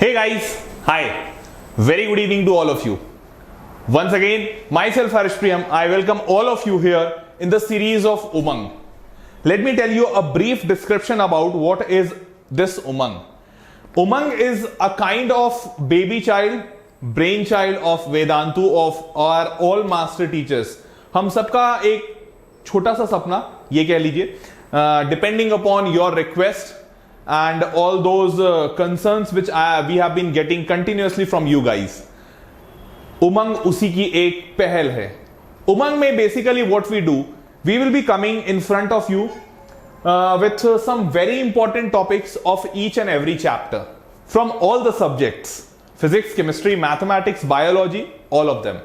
Hey guys, hi. Very good evening to all of you. Once again, myself Harish Priyam, I welcome all of you here in the series of UMANG. Let me tell you a brief description about what is this UMANG. UMANG is a kind of baby child, brainchild of Vedantu, of our all master teachers. हम सबका एक छोटा सा सपना ये कह लीजिए, depending upon your request and all those concerns which we have been getting continuously from you guys. उमंग उसी की एक पहल है. उमंग में basically what we do, we will be coming in front of you with some very important topics of each and every chapter from all the subjects, physics, chemistry, mathematics, biology, all of them.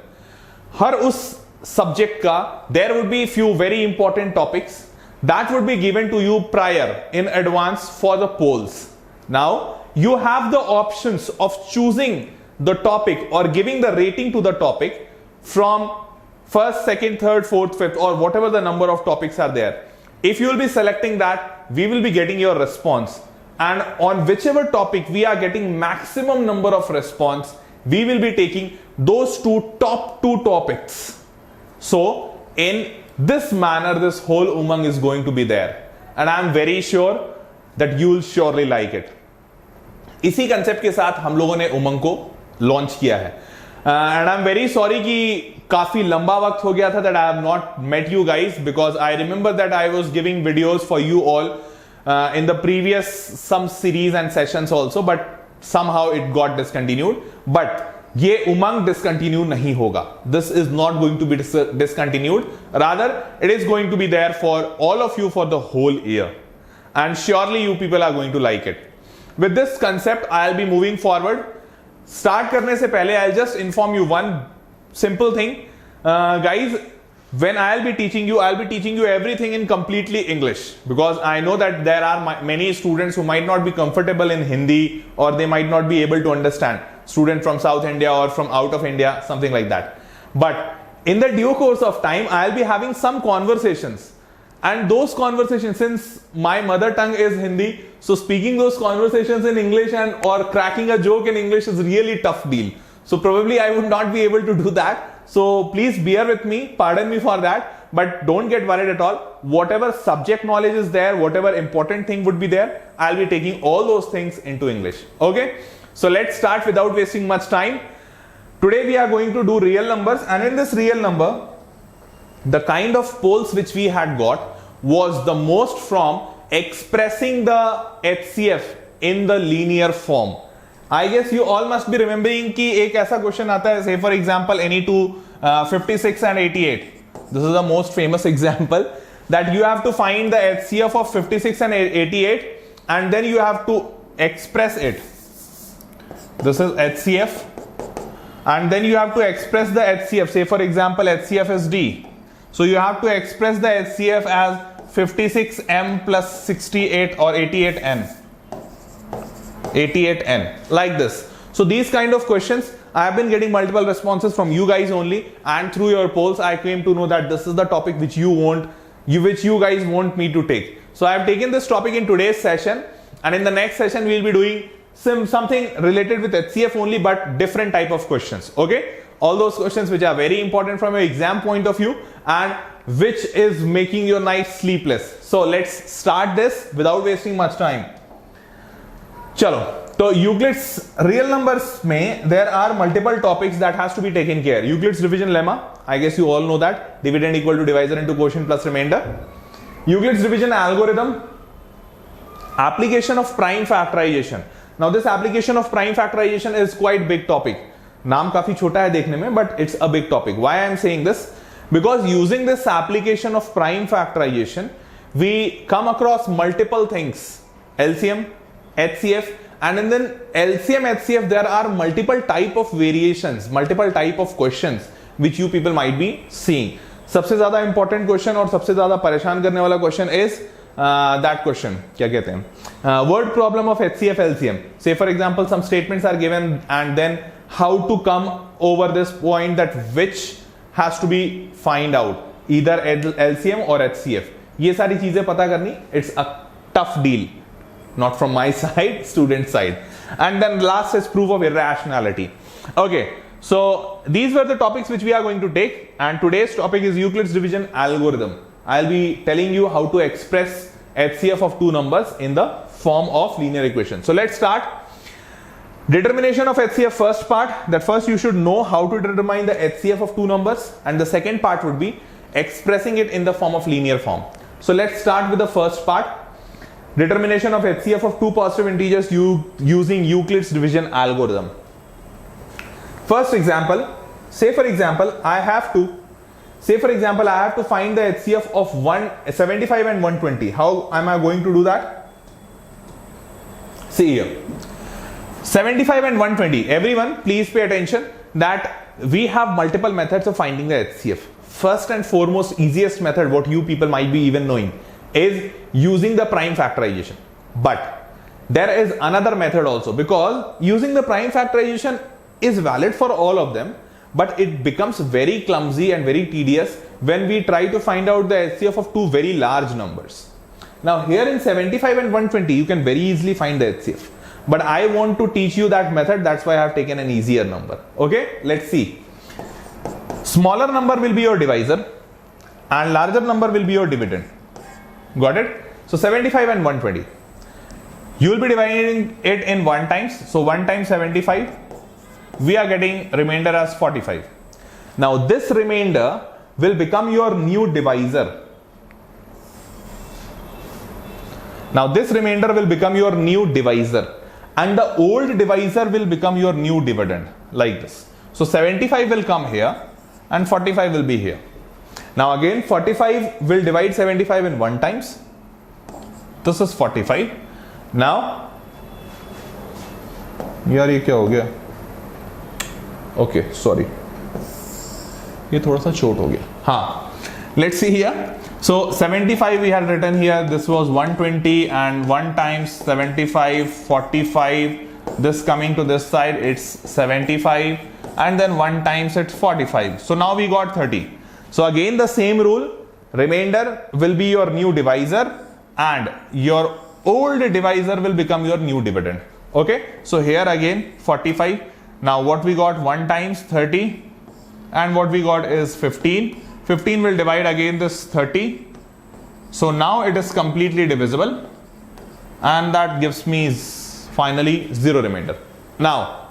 हर उस subject का there would be few very important topics that would be given to you prior in advance for the polls. Now you have the options of choosing the topic or giving the rating to the topic from first, second, third, fourth, fifth, or whatever the number of topics are there. If you will be selecting that, we will be getting your response, and on whichever topic we are getting maximum number of response, we will be taking those top two topics. So in this manner, this whole UMANG is going to be there, and I am very sure that you will surely like it. इसी concept के साथ हम लोगों ने उमंग को launch किया है, and I am very sorry कि काफी लंबा वक्त हो गया था that I have not met you guys, because I remember that I was giving videos for you all in the previous some series and sessions also, but somehow it got discontinued. But ये उमंग discontinue नहीं होगा. This is not going to be discontinued, rather it is going to be there for all of you for the whole year, and surely you people are going to like it. With this concept I will be moving forward. Start करने से पहले I just inform you one simple thing, guys. When I'll be teaching you everything in completely English, because I know that there are many students who might not be comfortable in Hindi, or they might not be able to understand. Student from South India or from out of India, something like that. But in the due course of time, I'll be having some conversations, and those conversations, since my mother tongue is Hindi, so speaking those conversations in English and or cracking a joke in English is really tough deal. So probably I would not be able to do that. So please bear with me, pardon me for that, but don't get worried at all. Whatever subject knowledge is there, whatever important thing would be there, I'll be taking all those things into English. Okay? So let's start without wasting much time. Today we are going to do real numbers, and in this real number, the kind of polls which we had got was the most from expressing the HCF in the linear form. I guess you all must be remembering कि एक ऐसा question आता है, say for example any two 56 and 88. This is the most famous example, that you have to find the HCF of 56 and 88, and then you have to express it. This is HCF, and then you have to express the HCF. Say for example HCF is D, so you have to express the HCF as 56m plus 68 or 88n. 88n, like this. So these kind of questions, I have been getting multiple responses from you guys only, and through your polls I came to know that this is the topic which which you guys want me to take. So I have taken this topic in today's session, and in the next session we will be doing something related with HCF only, but different type of questions. Okay, all those questions which are very important from your exam point of view, and which is making your night sleepless. So let's start this without wasting much time. चलो, तो Euclid's real numbers में there are multiple topics that has to be taken care. Euclid's division lemma, I guess you all know that, dividend equal to divisor into quotient plus remainder. Euclid's division algorithm, application of prime factorization. Now this application of prime factorization is quite big topic. नाम काफी छोटा है देखने में, but it's a big topic. Why I am saying this? Because using this application of prime factorization we come across multiple things, LCM, HCF, and in then LCM, HCF, there are multiple type of variations, multiple type of questions which you people might be seeing. सबसे ज्यादा important question और सबसे ज्यादा परेशान करने वाला question is that question, क्या कहते हैं, word problem of HCF, LCM. Say for example some statements are given, and then how to come over this point that which has to be find out, either LCM or HCF. ये सारी चीजें पता करनी, it's a tough deal. not from my side, student side. And then last is proof of irrationality. Okay, so these were the topics which we are going to take, and today's topic is Euclid's division algorithm. I'll be telling you how to express HCF of two numbers in the form of linear equation. So let's start. Determination of HCF, first part, that first you should know how to determine the HCF of two numbers, and the second part would be expressing it in the form of linear form. So let's start with the first part. Determination of HCF of two positive integers using Euclid's division algorithm. First example, say for example I have to find the HCF of 75 and 120. How am I going to do that? See here, 75 and 120. Everyone please pay attention that we have multiple methods of finding the HCF. First and foremost, easiest method, what you people might be even knowing, is using the prime factorization. But there is another method also, because using the prime factorization is valid for all of them, but it becomes very clumsy and very tedious when we try to find out the HCF of two very large numbers. Now here in 75 and 120 you can very easily find the HCF, but I want to teach you that method, that's why I have taken an easier number. Okay, let's see. Smaller number will be your divisor and larger number will be your dividend. Got it? So 75 and 120. You will be dividing it in 1 times. So 1 times 75. We are getting remainder as 45. Now this remainder will become your new divisor. Now this remainder will become your new divisor, and the old divisor will become your new dividend, like this. So 75 will come here and 45 will be here. Now again 45 will divide 75 in 1 times. This is 45. Now यार ये क्या हो गया? Okay, sorry. ये थोड़ा सा short हो गया. हाँ. Let's see here. So 75 we had written here. This was 120 and 1 times 75, 45. This coming to this side, it's 75, and then 1 times it's 45. So now we got 30. So again the same rule, remainder will be your new divisor and your old divisor will become your new dividend. Okay, so here again 45. Now what we got, 1 times 30, and what we got is 15. 15 will divide again this 30. So now it is completely divisible, and that gives me finally 0 remainder. Now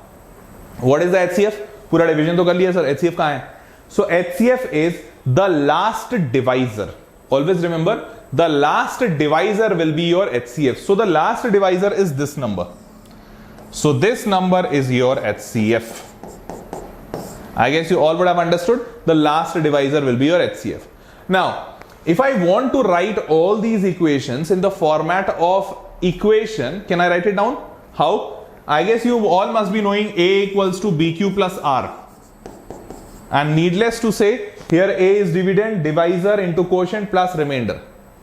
what is the HCF? पूरा division तो कर लिया sir, HCF कहाँ है? So HCF is the last divisor. Always remember, the last divisor will be your HCF. So the last divisor is this number. So this number is your HCF. I guess you all would have understood. The last divisor will be your HCF. Now, if I want to write all these equations in the format of equation, can I write it down? How? I guess you all must be knowing A equals to BQ plus R. And needless to say, here A is dividend, divisor into quotient plus remainder.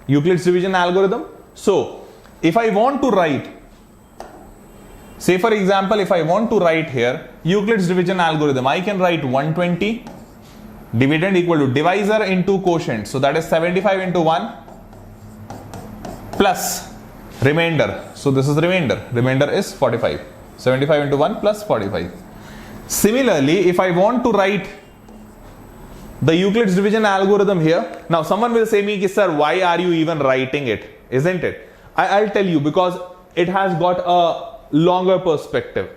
Euclid's division algorithm. So, if I want to write, say for example, if I want to write here Euclid's division algorithm, I can write 120 dividend equal to divisor into quotient. So that is 75 into 1 plus remainder. So this is remainder. Remainder is 45. 75 into 1 plus 45. Similarly, if I want to write the Euclid's division algorithm here, now someone will say me, sir, why are you even writing it? Isn't it? I'll tell you, because it has got a longer perspective.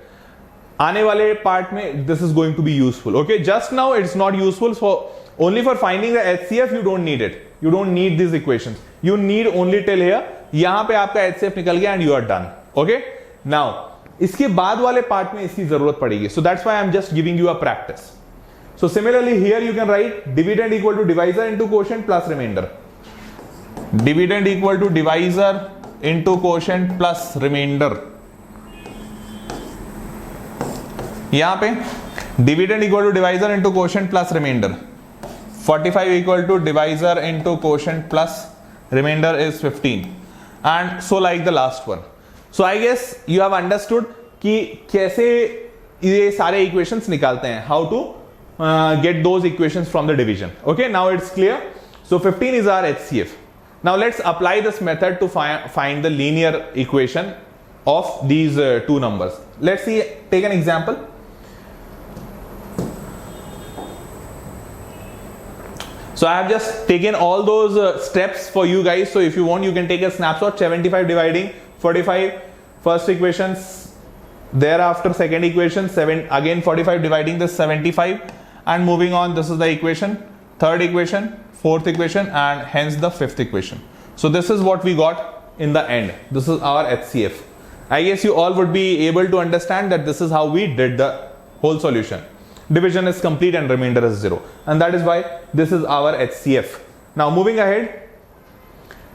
आने वाले part में this is going to be useful. Okay, just now it's not useful. So only for finding the HCF you don't need it. You don't need these equations. You need only till here. यहाँ पे आपका HCF निकल गया and you are done. Okay. Now इसके बाद वाले part में इसकी जरूरत पड़ेगी. So that's why I'm just giving you a practice. So similarly here you can write dividend equal to divisor into quotient plus remainder. Dividend equal to divisor into quotient plus remainder. यहाँ पे dividend equal to divisor into quotient plus remainder. 45 equal to divisor into quotient plus remainder is 15, and so like the last one. So I guess you have understood कि कैसे ये सारे equations निकालते हैं, how to get those equations from the division. Okay, now it's clear. So 15 is our HCF. Now let's apply this method to find the linear equation of these two numbers. Let's see, take an example. So I have just taken all those steps for you guys. So if you want, you can take a snapshot. 75 dividing 45, first equation. Thereafter second equation, again 45 dividing this 75, and moving on, this is the equation, third equation, fourth equation, and hence the fifth equation. So this is what we got in the end. This is our HCF. I guess you all would be able to understand that this is how we did the whole solution. Division is complete and remainder is 0, and that is why this is our HCF. Now moving ahead,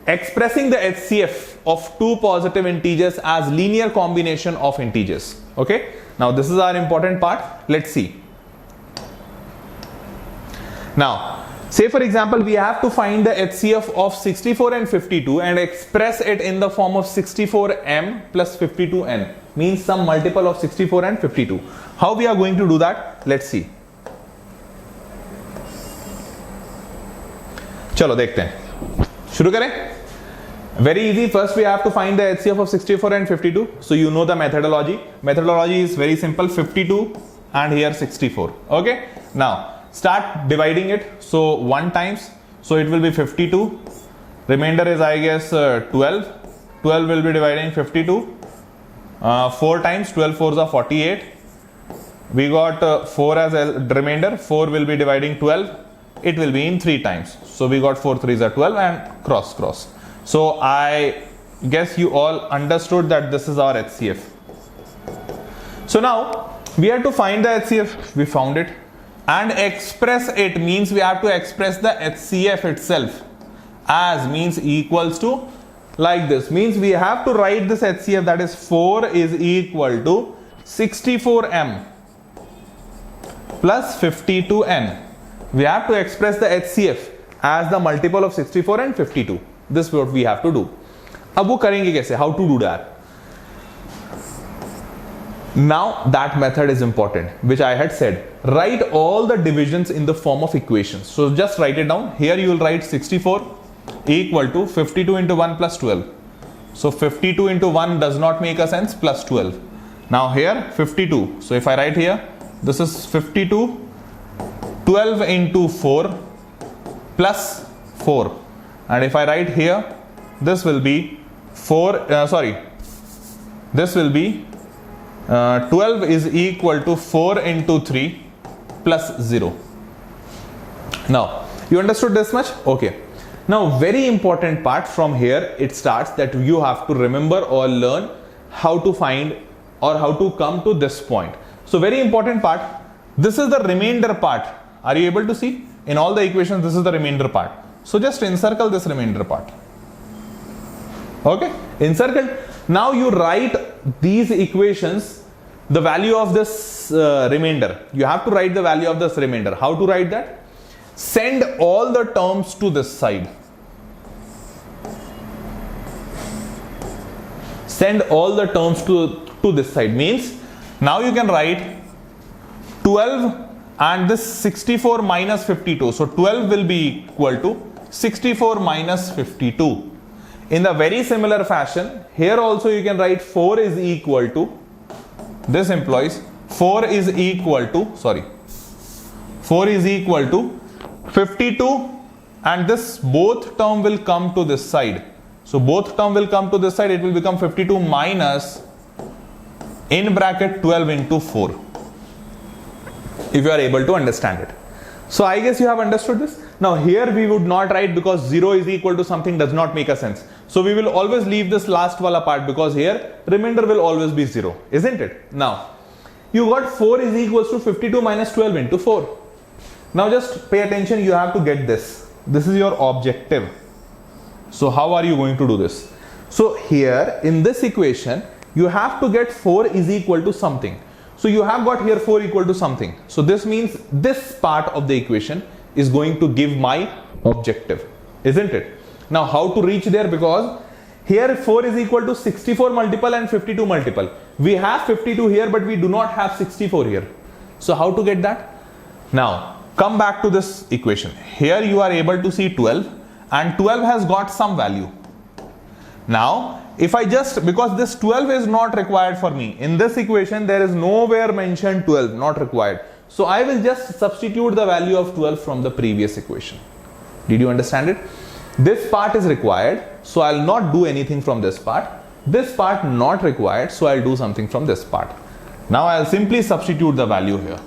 expressing the HCF of two positive integers as linear combination of integers. Okay, now this is our important part. Let's see. Now say for example, we have to find the HCF of 64 and 52 and express it in the form of 64m plus 52n, means some multiple of 64 and 52. How we are going to do that? Let's see. चलो देखते हैं, शुरू करें. Very easy. First we have to find the HCF of 64 and 52. So you know the methodology. Methodology is very simple. 52 and here 64. Okay. Now start dividing it. So 1 times. So it will be 52. Remainder is, I guess, 12. 12 will be dividing 52. 4 times. 12 4s are 48. We got 4 as a remainder. 4 will be dividing 12. It will be in 3 times. So we got 4 3s are 12 and cross. So I guess you all understood that this is our HCF. So now we have to find the HCF. We found it, and express it means we have to express the HCF itself as means equals to like this. Means we have to write this HCF, that is 4 is equal to 64m plus 52n. We have to express the HCF as the multiple of 64 and 52. This is what we have to do. अब वो करेंगे कैसे? How to do that? Now that method is important, which I had said. Write all the divisions in the form of equations. So just write it down. Here you will write 64 equal to 52 into 1 plus 12. So 52 into 1 does not make a sense, plus 12. Now here 52. So if I write here, this is 52, 12 into 4 plus 4. And if I write here, this will be 12 is equal to 4 into 3 plus 0. Now you understood this much? Okay. Now very important part from here it starts, that you have to remember or learn how to find or how to come to this point. So very important part, this is the remainder part. Are you able to see? In all the equations, this is the remainder part. So just encircle this remainder part. Okay, encircle. Now you write these equations, the value of this remainder. You have to write the value of this remainder. How to write that? Send all the terms to this side. Send all the terms to this side. Means now you can write 12 and this 64 minus 52. So 12 will be equal to 64 minus 52. In the very similar fashion, here also you can write 4 is equal to, this implies 4 is equal to 52, and this both term will come to this side. So both term will come to this side, it will become 52 minus in bracket 12 into 4. If you are able to understand it. So I guess you have understood this. Now here we would not write, because 0 is equal to something does not make a sense. So we will always leave this last wala part, because here remainder will always be 0, isn't it? Now you got 4 is equals to 52 minus 12 into 4. Now just pay attention, you have to get this. This is your objective. So how are you going to do this? So here in this equation, you have to get 4 is equal to something. So you have got here 4 equal to something. So this means this part of the equation is going to give my objective, isn't it? Now how to reach there? Because here 4 is equal to 64 multiple and 52 multiple. We have 52 here, but we do not have 64 here. So how to get that? Now come back to this equation. Here you are able to see 12, and 12 has got some value. Now, if I just, because this 12 is not required for me, in this equation there is nowhere mentioned 12, not required. So I will just substitute the value of 12 from the previous equation. Did you understand it? This part is required, so I'll not do anything from this part. This part not required, so I'll do something from this part. Now I'll simply substitute the value here.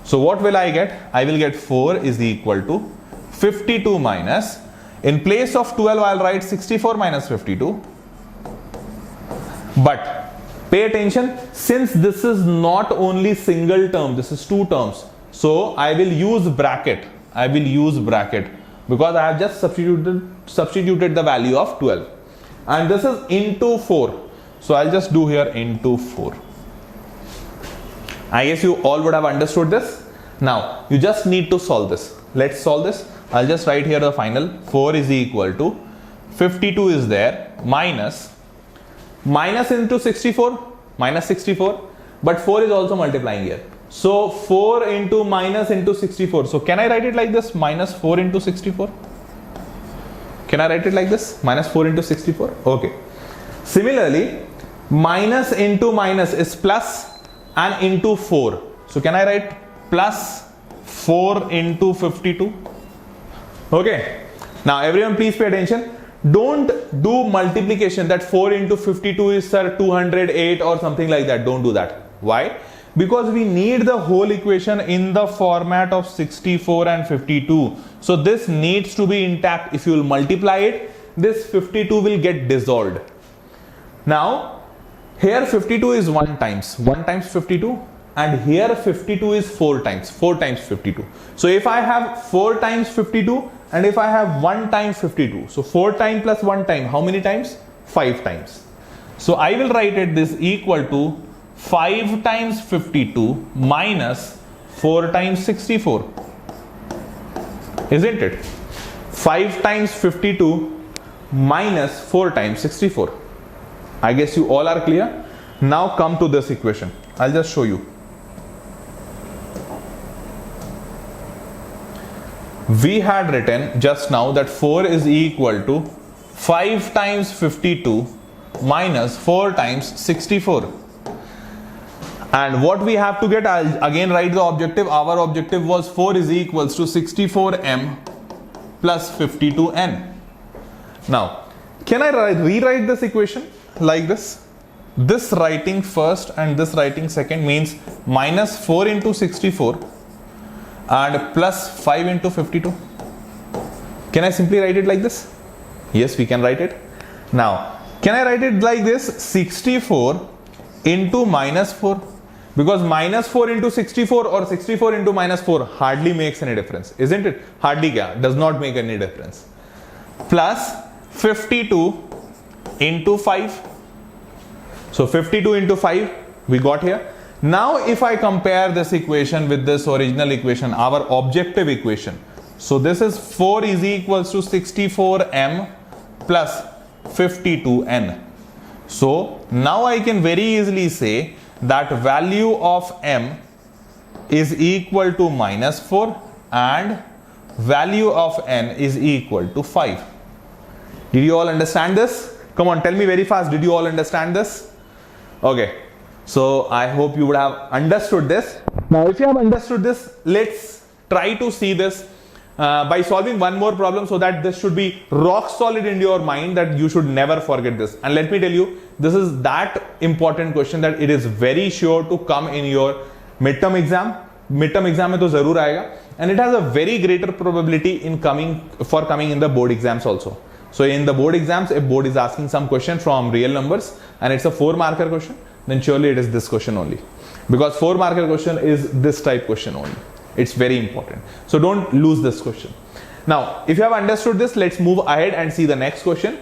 So what will I get? I will get 4 is equal to 52 minus, in place of 12 I'll write 64 minus 52. But pay attention, since this is not only single term, this is two terms. So I will use bracket. I will use bracket because I have just substituted the value of 12. And this is into 4. So I'll just do here into 4. I guess you all would have understood this. Now you just need to solve this. Let's solve this. I'll just write here the final. 4 is equal to 52 is there, minus into 64, minus 64, but 4 is also multiplying here. So 4 into minus into 64. So can I write it like this? Minus 4 into 64. Can I write it like this? Minus 4 into 64. Okay. Similarly, minus into minus is plus and into 4. So can I write plus 4 into 52? Okay. Now everyone please pay attention. Don't do multiplication that 4 into 52 is 208 or something like that. Don't do that. Why? Because we need the whole equation in the format of 64 and 52. So this needs to be intact. If you will multiply it, this 52 will get dissolved. Now, here 52 is 1 times 52, and here 52 is 4 times 52. So if I have 4 times 52 and if I have 1 time 52, so 4 times plus 1 time, how many times? 5 times. So I will write it this equal to 5 times 52 minus 4 times 64. Isn't it? 5 times 52 minus 4 times 64. I guess you all are clear. Now come to this equation. I'll just show you. We had written just now that 4 is equal to 5 times 52 minus 4 times 64. And what we have to get, I'll again write the objective. Our objective was 4 is equals to 64m plus 52n. Now, can I rewrite this equation like this? This writing first and this writing second means minus 4 into 64 and plus 5 into 52. Can I simply write it like this? Yes, we can write it. Now, can I write it like this? 64 into minus 4. Because minus 4 into 64 or 64 into minus 4 hardly makes any difference. Isn't it? Hardly does not make any difference. Plus 52 into 5. So 52 into 5 we got here. Now if I compare this equation with this original equation, our objective equation. So this is 4 is equals to 64m plus 52n. So now I can very easily say that value of m is equal to minus 4 and value of n is equal to 5. Did you all understand this? Come on, tell me very fast. Did you all understand this? Okay. So I hope you would have understood this. Now if you have understood this, let's try to see this by solving one more problem so that this should be rock solid in your mind, that you should never forget this. And let me tell you, this is that important question that it is very sure to come in your midterm exam. Midterm exam mein to zarur aayega, and it has a very greater probability in coming in the board exams also. So in the board exams, if board is asking some question from real numbers and it's a 4-marker question, then surely it is this question only, because 4-marker question is this type question only. It's very important. So don't lose this question. Now, if you have understood this, let's move ahead and see the next question.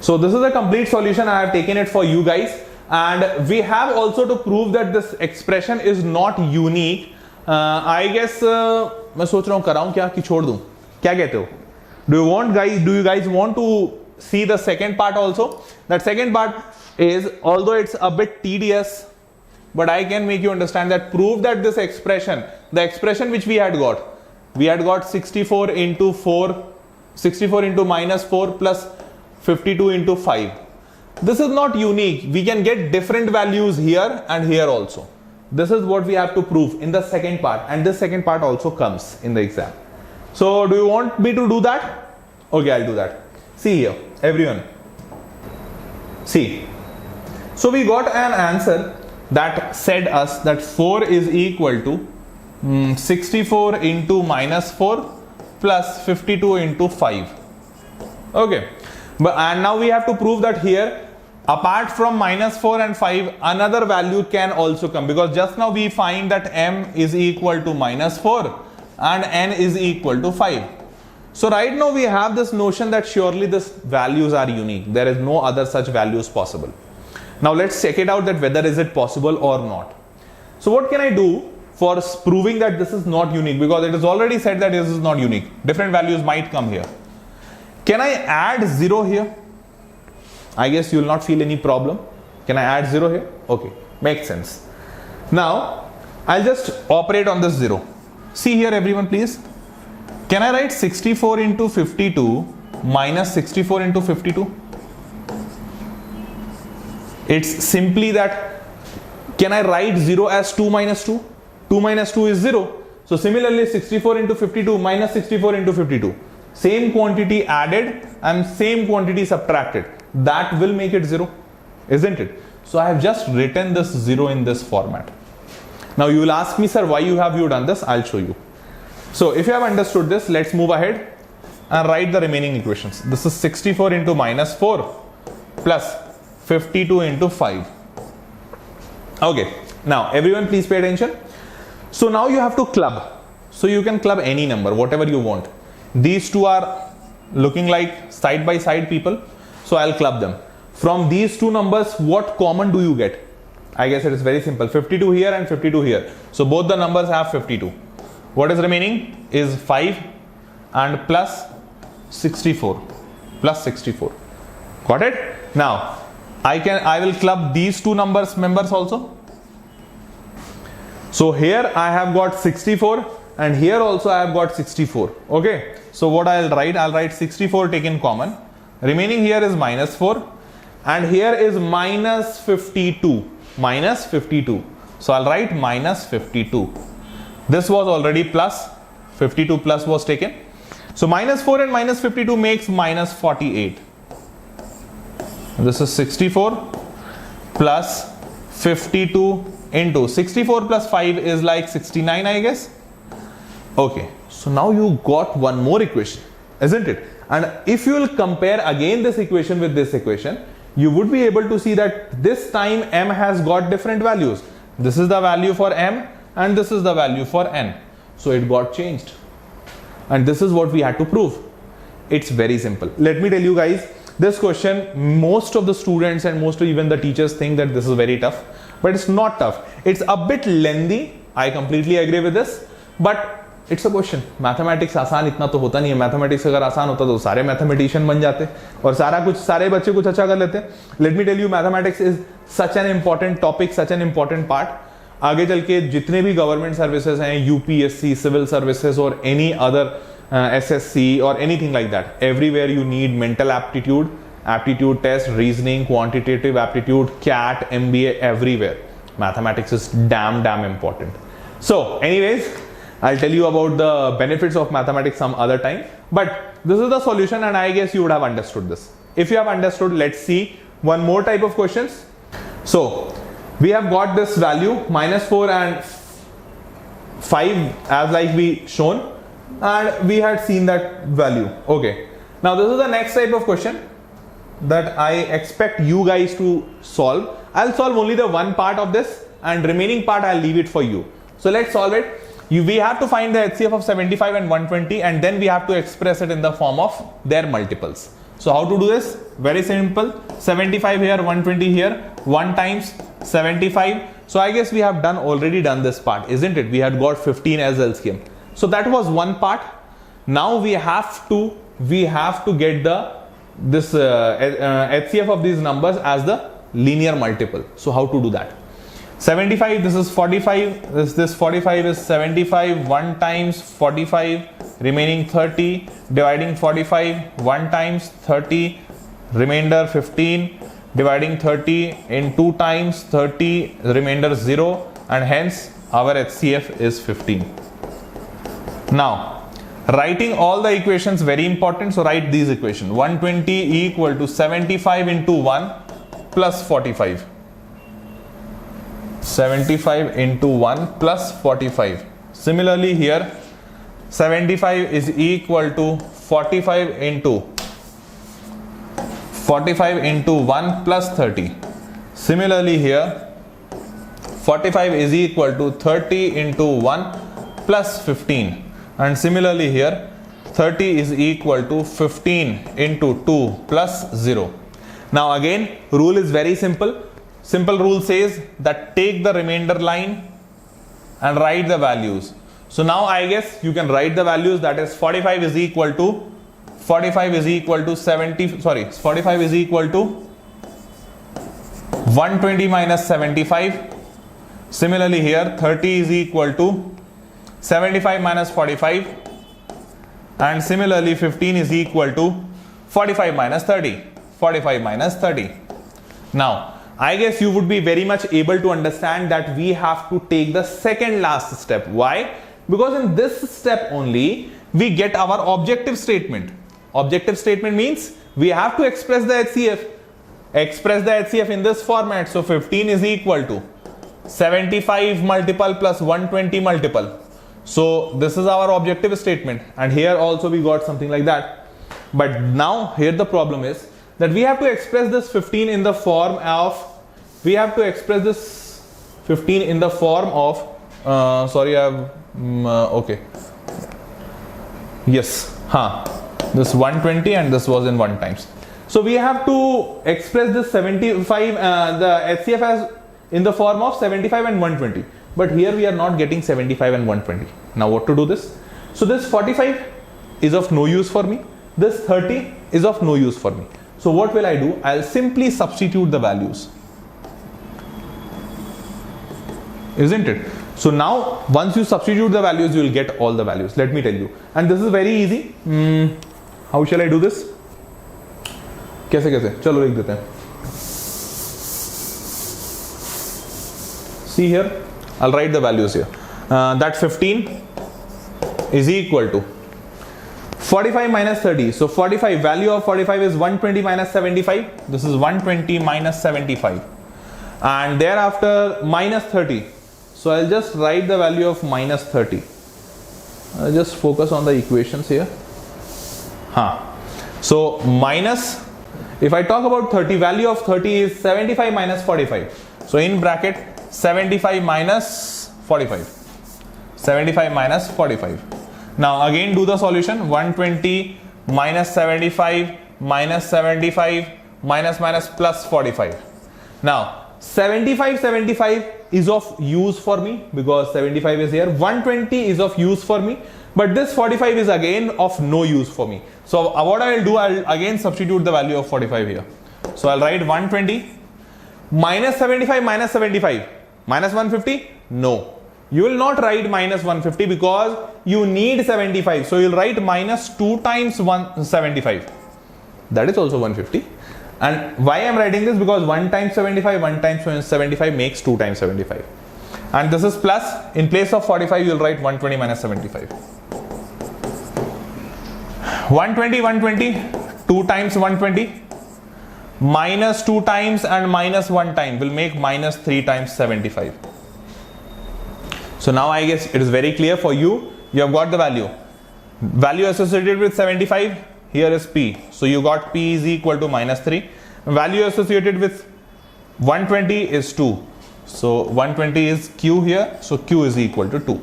So this is a complete solution. I have taken it for you guys, and we have also to prove that this expression is not unique. I guess मैं सोच रहा हूँ कराऊँ क्या कि छोड़ दूँ? क्या कहते हो? Do you guys want to see the second part also? That second part is, although it's a bit tedious, but I can make you understand that, prove that this expression, the expression which we had got 64 into 4, 64 into minus 4 plus 52 into 5. This is not unique. We can get different values here and here also. This is what we have to prove in the second part, and this second part also comes in the exam. So do you want me to do that? Okay, I'll do that. See here, everyone. See. So we got an answer that said us that 4 is equal to 64 into minus 4 plus 52 into 5. Okay. And now we have to prove that here, apart from minus 4 and 5, another value can also come, because just now we find that m is equal to minus 4 and n is equal to 5. So right now we have this notion that surely these values are unique. There is no other such values possible. Now let's check it out that whether is it possible or not. So what can I do for proving that this is not unique, because it is already said that this is not unique. Different values might come here. Can I add 0 here? I guess you will not feel any problem. Can I add 0 here? Okay, makes sense. Now I'll just operate on this 0. See here everyone please. Can I write 64 into 52 minus 64 into 52? It's simply that, can I write 0 as 2 minus 2? 2 minus 2 is 0. So similarly 64 into 52 minus 64 into 52. Same quantity added and same quantity subtracted. That will make it 0, isn't it? So I have just written this 0 in this format. Now you will ask me, sir, why have you done this? I'll show you. So if you have understood this, let's move ahead and write the remaining equations. This is 64 into minus 4 plus 52 into 5. Okay, now everyone please pay attention. So now you have to club. So you can club any number, whatever you want. These two are looking like side by side people. So I'll club them. From these two numbers, what common do you get? I guess it is very simple. 52 here and 52 here. So both the numbers have 52. What is remaining is 5 and plus 64. Plus 64. Got it? Now I will club these two members also. So here I have got 64 and here also I have got 64. Okay. So what I'll write 64 taken common. Remaining here is minus 4 and here is minus 52. Minus 52. So I'll write minus 52. This was already plus. 52 plus was taken. So minus 4 and minus 52 makes minus 48. This is 64 plus 52 into 64 plus 5 is like 69, I guess. Okay. So now you got one more equation, isn't it? And if you will compare again this equation with this equation, you would be able to see that this time m has got different values. This is the value for m and this is the value for n. So it got changed. And this is what we had to prove. It's very simple. Let me tell you guys, this question, most of the students and most of even the teachers think that this is very tough, but it's not tough. It's a bit lengthy. I completely agree with this, but it's a question. Mathematics आसान इतना तो होता नहीं है. Mathematics अगर आसान होता तो सारे mathematician बन जाते और सारे बच्चे कुछ अच्छा कर लेते. Let me tell you, mathematics is such an important topic, such an important part. आगे चल के जितने भी गवर्नमेंट सर्विसेज हैं, यूपीएससी, सिविल सर्विसेज और एनी अदर एसएससी और anything like that, everywhere you need mental aptitude test, reasoning, quantitative aptitude, CAT, MBA, everywhere. Mathematics is damn important. So anyways, I'll tell you about the benefits of mathematics some other time. But this is the solution and I guess you would have understood this. If you have understood, let's see one more type of questions. So we have got this value minus 4 and 5 as like we shown, and we had seen that value. Okay. Now this is the next type of question that I expect you guys to solve. I'll solve only the one part of this and remaining part I'll leave it for you. So let's solve it. We have to find the HCF of 75 and 120 and then we have to express it in the form of their multiples. So how to do this? Very simple. 75 here, 120 here, 1 times 75. So I guess we have already done this part, isn't it? We had got 15 as LCM. So that was one part. Now we have to get this HCF of these numbers as the linear multiple. So how to do that? 75, this is 45, this 45 is 75, 1 times 45, remaining 30, dividing 45, 1 times 30, remainder 15, dividing 30 in 2 times 30, remainder 0, and hence our HCF is 15. Now, writing all the equations very important, so write these equations. 120 equal to 75 into 1 plus 45. 75 into 1 plus 45. Similarly here, 75 is equal to 45 into 1 plus 30. Similarly here, 45 is equal to 30 into 1 plus 15. And similarly here, 30 is equal to 15 into 2 plus 0. Now again, rule is very simple. Simple rule says that take the remainder line and write the values. So now I guess you can write the values, that is 45 is equal to 120 minus 75. Similarly here, 30 is equal to 75 minus 45, and similarly 15 is equal to 45 minus 30. Now I guess you would be very much able to understand that we have to take the second last step. Why? Because in this step only we get our objective statement. Objective statement means we have to express the HCF. Express the HCF in this format. So 15 is equal to 75 multiple plus 120 multiple. So this is our objective statement, and here also we got something like that. But now here the problem is that we have to express this 15 in the form of, this 120 and this was in 1 times. So we have to express this 75, the HCF as in the form of 75 and 120. But here we are not getting 75 and 120. Now what to do this? So this 45 is of no use for me. This 30 is of no use for me. So what will I do? I'll simply substitute the values. Isn't it? So now once you substitute the values, you will get all the values. Let me tell you. And this is very easy. How shall I do this? कैसे? चलो लिख देते हैं. See here, I'll write the values here. That 15 is equal to 45 minus 30. So 45, value of 45 is 120 minus 75. This is 120 minus 75. And thereafter minus 30. So I'll just write the value of minus 30. I'll just focus on the equations here. So minus, if I talk about 30, value of 30 is 75 minus 45. So in bracket 75 minus 45. 75 minus 45. Now again do the solution. 120 minus 75 minus 75 minus plus 45. Now 75 is of use for me because 75 is here. 120 is of use for me, but this 45 is again of no use for me. So what I will do, I'll again substitute the value of 45 here. So I'll write 120 minus 75 minus 75 minus 150. No, you will not write minus 150 because you need 75. So you'll write minus 2 times 175. That is also 150. And why I am writing this? Because 1 times 75, 1 times 75 makes 2 times 75. And this is plus. In place of 45, you will write 120 minus 75. 120, 2 times 120. Minus 2 times and minus 1 time will make minus 3 times 75. So now I guess it is very clear for you. You have got the value. Value associated with 75. Here is P. So you got P is equal to minus 3. Value associated with 120 is 2. So 120 is Q here. So Q is equal to 2.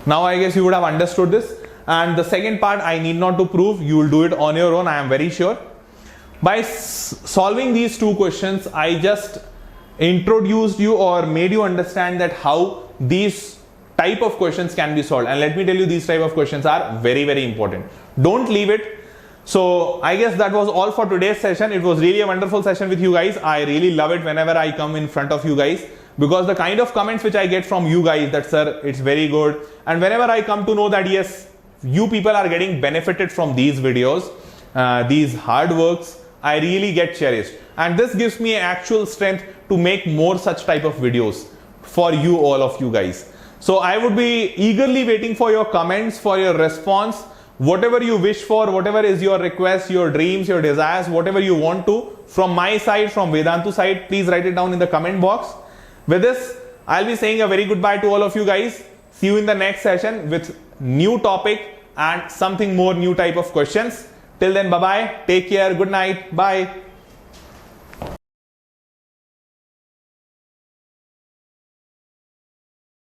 Now I guess you would have understood this. And the second part I need not to prove. You will do it on your own. I am very sure. By solving these two questions, I just introduced you or made you understand that how these type of questions can be solved. And let me tell you, these type of questions are very, very important. Don't leave it. So I guess that was all for today's session. It was really a wonderful session with you guys. I really love it whenever I come in front of you guys, because the kind of comments which I get from you guys that sir, it's very good. And whenever I come to know that yes, you people are getting benefited from these videos, these hard works, I really get cherished, and this gives me actual strength to make more such type of videos for you, all of you guys. So I would be eagerly waiting for your comments, for your response, whatever you wish for, whatever is your request, your dreams, your desires, whatever you want to, from my side, from Vedantu side, please write it down in the comment box. With this, I'll be saying a very goodbye to all of you guys. See you in the next session with new topic and something more new type of questions. Till then, bye bye, take care, good night, bye.